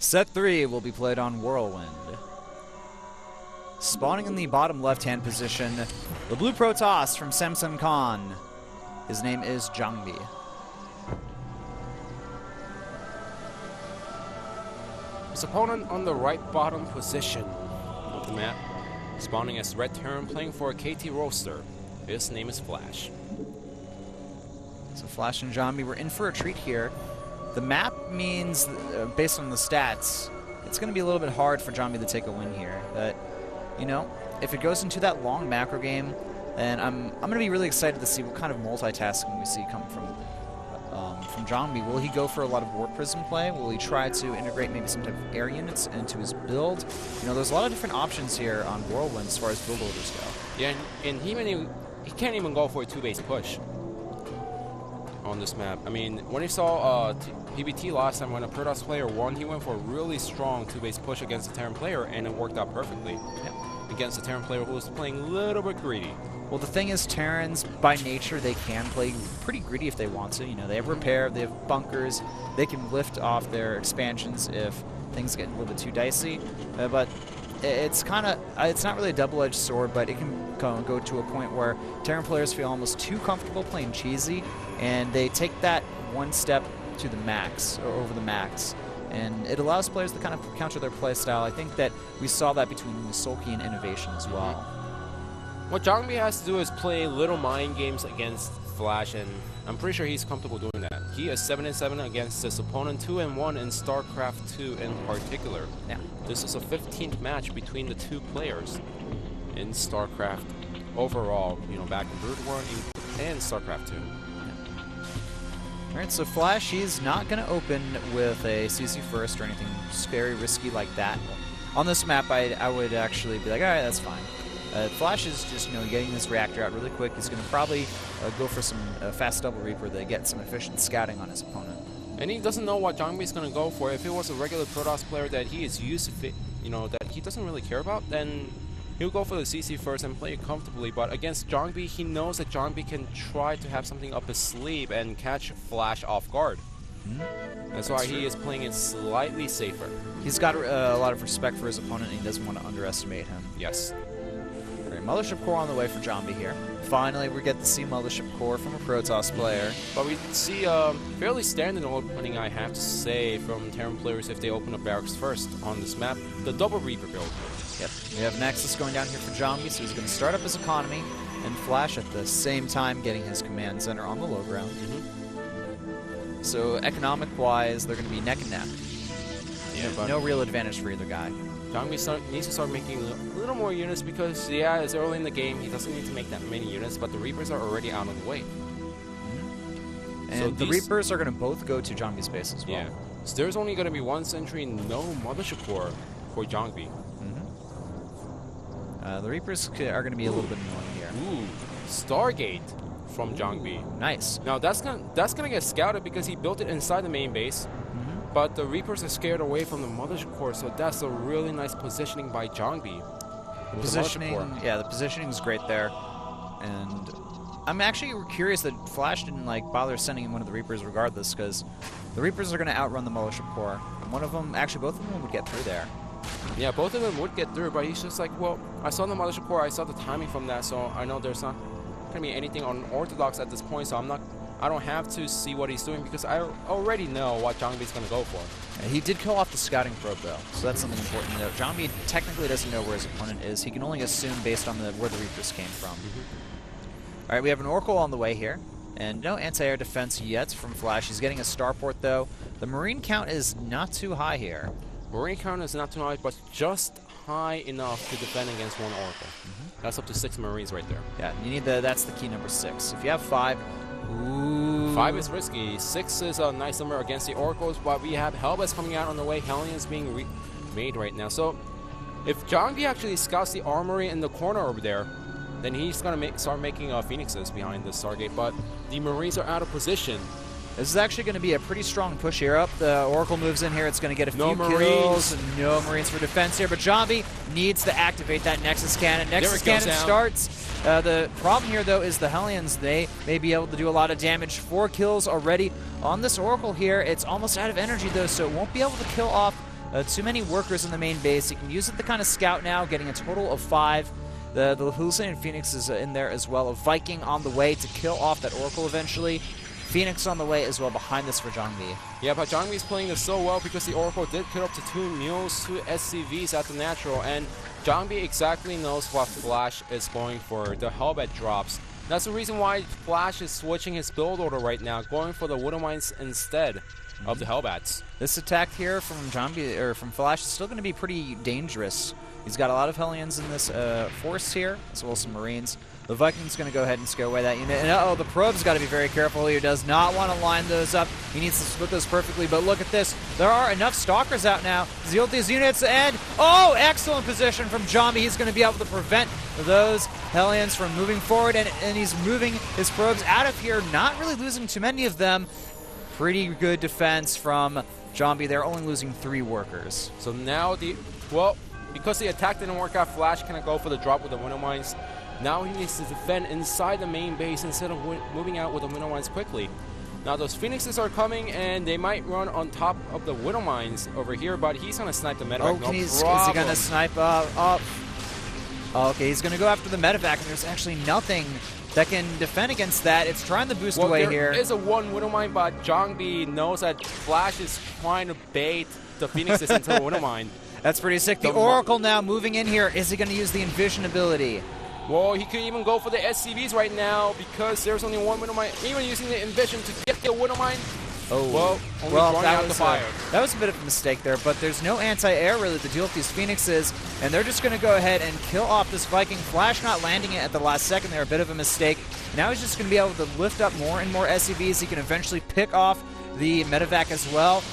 Set 3 will be played on Whirlwind. Spawning in the bottom left-hand position, the blue Protoss from Samsung Khan. His name is Jangbi. His opponent on the right bottom position of the map, spawning as Red Terran, playing for a KT roster. His name is Flash. So Flash and Jangbi, we're in for a treat here. The map means, based on the stats, it's going to be a little bit hard for Jangbi to take a win here. But, you know, if it goes into that long macro game, then I'm going to be really excited to see what kind of multitasking we see come from Jangbi. Will he go for a lot of Warp Prism play? Will he try to integrate maybe some type of air units into his build? You know, there's a lot of different options here on Whirlwind as far as build orders go. Yeah, and he can't even go for a 2-base push on this map. I mean, when he saw PvT last time when a Protoss player won, he went for a really strong 2-base push against a Terran player, and it worked out perfectly against a Terran player who was playing a little bit greedy. Well, the thing is, Terrans, by nature, they can play pretty greedy if they want to. You know, they have repair, they have bunkers, they can lift off their expansions if things get a little bit too dicey. But it's kind of, it's not really a double-edged sword, but it can go to a point where Terran players feel almost too comfortable playing cheesy, and they take that one step to the max, or over the max. And it allows players to kind of counter their playstyle. I think that we saw that between Sulky and Innovation as well. What Jangbi has to do is play little mind games against Flash, and I'm pretty sure he's comfortable doing that. He is 7-7 against his opponent, 2-1 in Starcraft2 in particular. Yeah. This is a 15th match between the two players in Starcraft overall, you know, back in Brood War and Starcraft2. Alright, so Flash, he's not going to open with a CC first or anything very risky like that. On this map, I would actually be like, alright, that's fine. Flash is just, you know, getting this reactor out really quick. He's going to probably go for some fast double Reaper to get some efficient scouting on his opponent. And he doesn't know what Jangbi is going to go for. If it was a regular Protoss player that he is used to, you know, that he doesn't really care about, then he'll go for the CC first and play it comfortably. But against Jangbi, he knows that Jangbi can try to have something up his sleeve and catch Flash off guard. That's why he is playing it slightly safer. He's got a lot of respect for his opponent, and he doesn't want to underestimate him. Yes. Mothership Core on the way for Jangbi here. Finally, we get to see Mothership Core from a Protoss player. But we see fairly standard opening, I have to say, from Terran players if they open up barracks first on this map. The double Reaper build. Yep. We have Nexus going down here for Jangbi, so he's going to start up his economy and Flash at the same time getting his command center on the low ground. So economic-wise, they're going to be neck and neck. Yeah, but no real advantage for either guy. Jangbi needs to start making a little more units because, yeah, it's early in the game. He doesn't need to make that many units, but the Reapers are already out of the way. And so the Reapers are going to both go to Jangbi's base as well. Yeah. So there's only going to be one sentry, no Mothership Core for Jangbi. The Reapers are going to be a little bit annoying here. Ooh, Stargate from Jangbi. Nice. Now that's gonna get scouted because he built it inside the main base. But the Reapers are scared away from the Mothership Core, so that's a really nice positioning by Jangbi. The positioning is great there. And I'm actually curious that Flash didn't bother sending in one of the Reapers regardless, because the Reapers are going to outrun the Mothership Core. And both of them would get through there. Yeah, both of them would get through, but he's just like, well, I saw the Mothership Core, I saw the timing from that, so I know there's not going to be anything unorthodox at this point, so I don't have to see what he's doing because I already know what Jangbi's going to go for. He did kill off the scouting probe, though, so that's something important to note. Jangbi technically doesn't know where his opponent is. He can only assume based on where the Reapers came from. All right, we have an Oracle on the way here, and no anti-air defense yet from Flash. He's getting a starport, though. The Marine count is not too high here. Marine count is not too high, but just high enough to defend against one Oracle. That's up to 6 Marines right there. Yeah, you need that's the key number 6. If you have 5, ooh. 5 is risky. 6 is a nice number against the Oracles, but we have Hellbats coming out on the way. Hellions being made right now. So if Jangbi actually scouts the armory in the corner over there, then he's going to start making Phoenixes behind the Stargate, but the Marines are out of position. This is actually going to be a pretty strong push here up. The Oracle moves in here. It's going to get a few Marines. kills. No Marines for defense here, but Jangbi needs to activate that Nexus Cannon. Nexus Cannon starts. The problem here, though, is the Hellions. They may be able to do a lot of damage. 4 kills already on this Oracle here. It's almost out of energy, though, so it won't be able to kill off too many workers in the main base. He can use it to kind of scout now, getting a total of 5. The Hallucinating Phoenix is in there as well. A Viking on the way to kill off that Oracle eventually. Phoenix on the way as well behind this for Jangbi. Yeah, but Jangbi's playing this so well because the Oracle did kill up to 2 mules, 2 SCVs at the natural, and Jangbi exactly knows what Flash is going for, the Hellbat drops. That's the reason why Flash is switching his build order right now, going for the Widow Mines instead of the Hellbats. This attack here from Jangbi, or from Flash, is still going to be pretty dangerous. He's got a lot of Hellions in this force here, as well as some Marines. The Viking's going to go ahead and scare away that unit. And uh-oh, the Probe's got to be very careful. He does not want to line those up. He needs to split those perfectly. But look at this. There are enough Stalkers out now. Zeal these units and oh, excellent position from Jangbi. He's going to be able to prevent those Hellions from moving forward. And he's moving his Probes out of here, not really losing too many of them. Pretty good defense from Jangbi. They're only losing 3 workers. So now because the attack didn't work out, Flash can go for the drop with the Widow Mines. Now he needs to defend inside the main base instead of moving out with the Widow Mines quickly. Now those Phoenixes are coming, and they might run on top of the Widow Mines over here, but he's going to snipe the medevac. Oh, is he going to snipe up? Okay, he's going to go after the medevac, and there's actually nothing that can defend against that. It's trying to boost away here. There is a 1 Widow Mine, but Jangbi knows that Flash is trying to bait the Phoenixes into a Widow Mine. That's pretty sick. The Oracle now moving in here. Is he going to use the Envision ability? Well, he could even go for the SCVs right now because there's only 1 Widow Mine. Even using the Envision to get the Widow Mine. Oh, well, that was, that was a bit of a mistake there, but there's no anti-air really to deal with these Phoenixes, and they're just going to go ahead and kill off this Viking. Flash not landing it at the last second there, a bit of a mistake. Now he's just going to be able to lift up more and more SCVs. He can eventually pick off the medevac as well.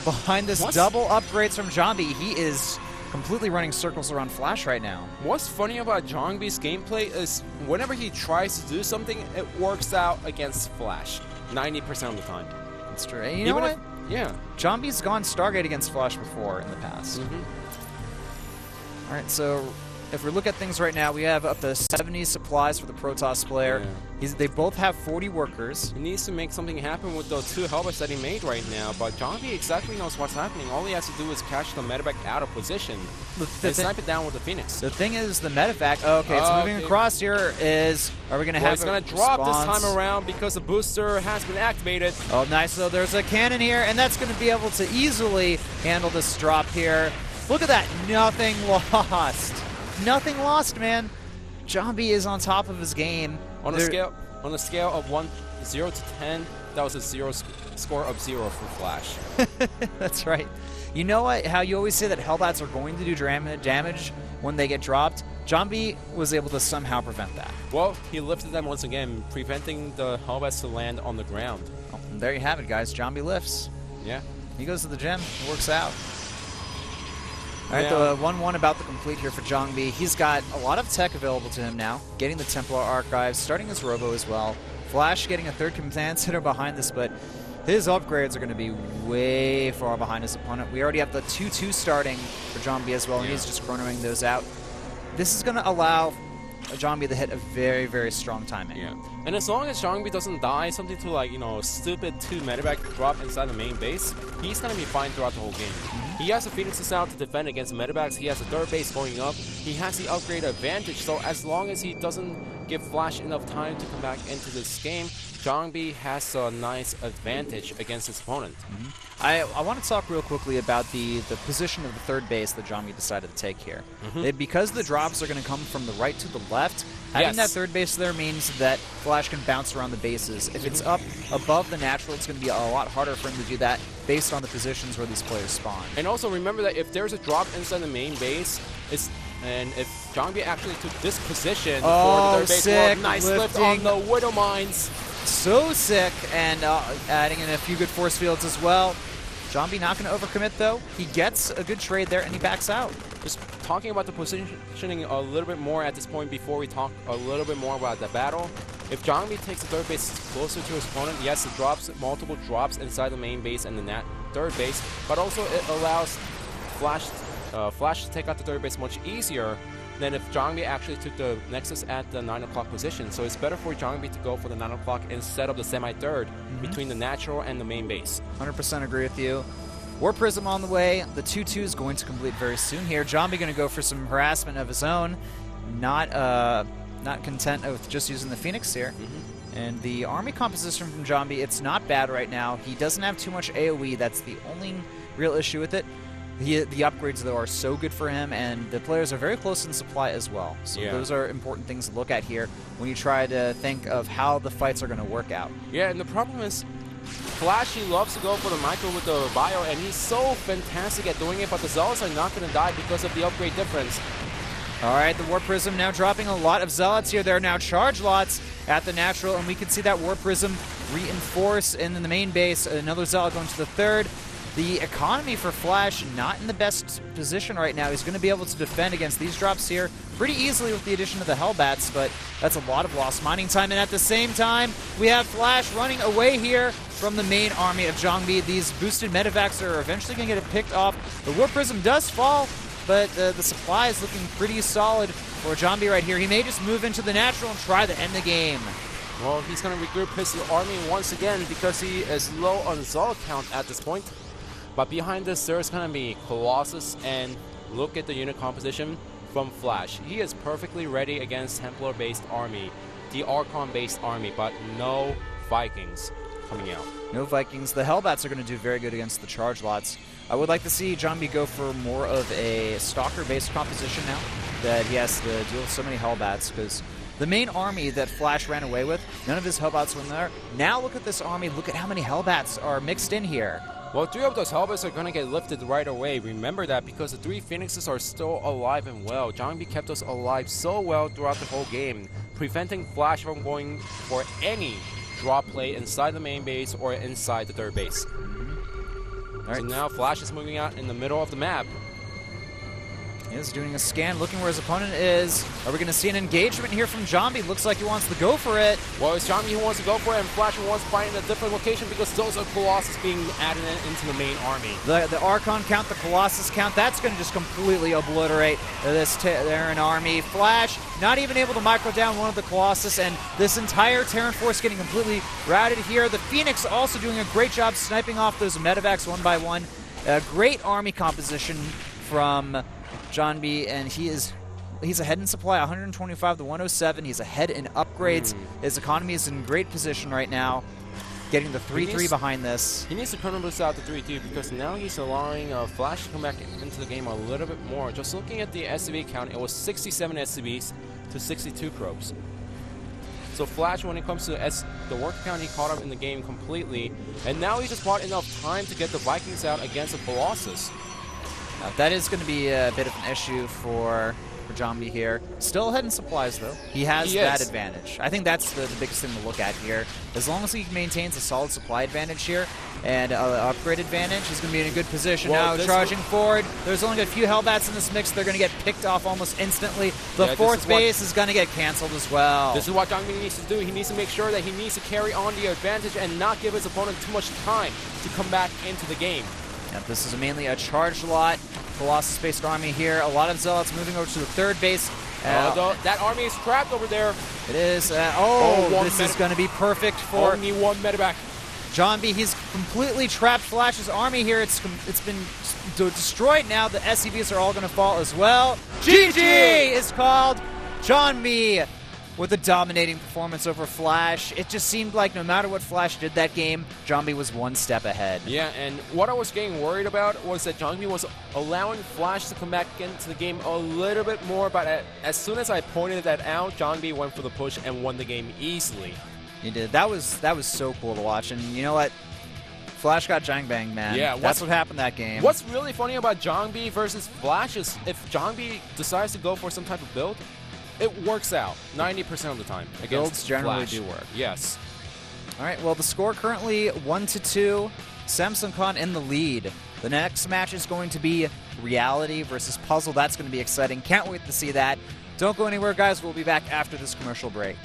Behind this double upgrades from Jangbi, he is completely running circles around Flash right now. What's funny about Jangbi's gameplay is whenever he tries to do something, it works out against Flash 90% of the time. That's true. And you know what? Yeah. Jangbi's gone Stargate against Flash before in the past. All right, so if we look at things right now, we have up to 70 supplies for the Protoss player. Yeah. They both have 40 workers. He needs to make something happen with those 2 Hellbats that he made right now, but Jangbi exactly knows what's happening. All he has to do is catch the medevac out of position and snipe it down with the Phoenix. The thing is, the medevac, okay, it's moving across here, are we going to have it's going to drop this time around because the booster has been activated. Oh, nice. So there's a cannon here, and that's going to be able to easily handle this drop here. Look at that. Nothing lost. Nothing lost, man. Jangbi is on top of his game. On a scale of 0 to 10, that was a score of 0 for Flash. That's right. You know what? How you always say that Hellbats are going to do damage when they get dropped? Jangbi was able to somehow prevent that. Well, he lifted them once again, preventing the Hellbats to land on the ground. Oh, and there you have it, guys. Jangbi lifts. Yeah. He goes to the gym. It works out. All right, the 1-1 about to complete here for Jangbi. He's got a lot of tech available to him now, getting the Templar Archives, starting his Robo as well. Flash getting a 3rd command center behind this, but his upgrades are going to be way far behind his opponent. We already have the 2-2 starting for Jangbi as well, and he's just chronoing those out. This is going to allow Jangbi to hit a very, very strong timing. Yeah. And as long as Jangbi doesn't die, something to like, stupid 2 medevac drop inside the main base, he's going to be fine throughout the whole game. He has the Phoenixes out to defend against medevacs. He has the 3rd base going up. He has the upgrade advantage, so as long as he doesn't give Flash enough time to come back into this game, Jangbi has a nice advantage against his opponent. I want to talk real quickly about the position of the 3rd base that Jangbi decided to take here. Because the drops are going to come from the right to the left, having that 3rd base there means that Flash can bounce around the bases. If it's up above the natural, it's going to be a lot harder for him to do that based on the positions where these players spawn. And also remember that if there's a drop inside the main base, and if Jangbi actually took this position for the 3rd base, sick, nice lift on the Widow Mines. So sick, and adding in a few good force fields as well. Jangbi not going to overcommit, though. He gets a good trade there, and he backs out. Just talking about the positioning a little bit more at this point before we talk a little bit more about the battle. If Jangbi takes the 3rd base closer to his opponent, yes, it drops multiple drops inside the main base and the 3rd base, but also it allows Flash to take out the 3rd base much easier than if Jangbi actually took the Nexus at the 9 o'clock position. So it's better for Jangbi to go for the 9 o'clock instead of the semi-3rd between the natural and the main base. 100% agree with you. War Prism on the way. The 2-2 is going to complete very soon here. Jangbi going to go for some harassment of his own. Not content with just using the Phoenix here. And the army composition from Jangbi, it's not bad right now. He doesn't have too much AoE. That's the only real issue with it. The upgrades, though, are so good for him, and the players are very close in supply as well. So those are important things to look at here when you try to think of how the fights are going to work out. Yeah, and the problem is, Flash, he loves to go for the micro with the bio, and he's so fantastic at doing it, but the Zealots are not going to die because of the upgrade difference. All right, the War Prism now dropping a lot of Zealots here. There are now charge lots at the natural, and we can see that War Prism reinforce in the main base. Another Zealot going to the third. The economy for Flash not in the best position right now. He's going to be able to defend against these drops here pretty easily with the addition of the Hellbats, but that's a lot of lost mining time. And at the same time, we have Flash running away here from the main army of Jangbi. These boosted medevacs are eventually going to get it picked off. The War Prism does fall, but the supply is looking pretty solid for Jangbi right here. He may just move into the natural and try to end the game. Well, he's going to regroup his army once again because he is low on Zealot count at this point. But behind this, there's going to be Colossus, and look at the unit composition from Flash. He is perfectly ready against Templar-based army, the Archon-based army, but no Vikings coming out. No Vikings. The Hellbats are going to do very good against the charge lots. I would like to see Jangbi go for more of a Stalker-based composition now that he has to deal with so many Hellbats, because the main army that Flash ran away with, none of his Hellbats were in there. Now look at this army. Look at how many Hellbats are mixed in here. Well, 3 of those Hellbats are going to get lifted right away. Remember that, because the 3 Phoenixes are still alive and well. Jangbi kept us alive so well throughout the whole game, preventing Flash from going for any drop play inside the main base or inside the third base. So now Flash is moving out in the middle of the map. He is doing a scan, looking where his opponent is. Are we going to see an engagement here from Jangbi? Looks like he wants to go for it. Well, it's Jangbi who wants to go for it, and Flash who wants to fight in a different location because those are Colossus being added into the main army. The Archon count, the Colossus count, that's going to just completely obliterate this Terran army. Flash not even able to micro down one of the Colossus, and this entire Terran force getting completely routed here. The Phoenix also doing a great job sniping off those medevacs one by one. A great army composition from Jangbi, and he's ahead in supply, 125 to 107. He's ahead in upgrades. His economy is in great position right now, getting the 3-3 behind this. He needs to chrono boost out the 3-2 because now he's allowing Flash to come back into the game a little bit more. Just looking at the SCV count, it was 67 SCVs to 62 probes. So Flash, when it comes to the work count, he caught up in the game completely, and now he just bought enough time to get the Vikings out against the Colossus. That is going to be a bit of an issue for Jangbi here. Still ahead in supplies, though. He has that advantage. I think that's the biggest thing to look at here. As long as he maintains a solid supply advantage here and upgrade advantage, he's going to be in a good position. Well, now charging forward. There's only a few Hellbats in this mix. They're going to get picked off almost instantly. The fourth base is going to get canceled as well. This is what Jangbi needs to do. He needs to make sure that he needs to carry on the advantage and not give his opponent too much time to come back into the game. Yep, this is mainly a charge lot. Colossus-based army here. A lot of Zealots moving over to the third base. That army is trapped over there. It is. This is going to be perfect for only one medevac. Jangbi. He's completely trapped Flash's army here. It's been destroyed now. The SCVs are all going to fall as well. GG is called. Jangbi with a dominating performance over Flash. It just seemed like no matter what Flash did that game, Jangbi was one step ahead. Yeah, and what I was getting worried about was that Jangbi was allowing Flash to come back into the game a little bit more, but as soon as I pointed that out, Jangbi went for the push and won the game easily. He did. That was so cool to watch, and you know what? Flash got Jangbanged, man. Yeah, that's what happened that game. What's really funny about Jangbi versus Flash is if Jangbi decides to go for some type of build, it works out 90% of the time. Builds generally Flash. Do work. Yes. All right, well, the score currently 1-2. Samsung Khan in the lead. The next match is going to be Reality versus Puzzle. That's going to be exciting. Can't wait to see that. Don't go anywhere, guys. We'll be back after this commercial break.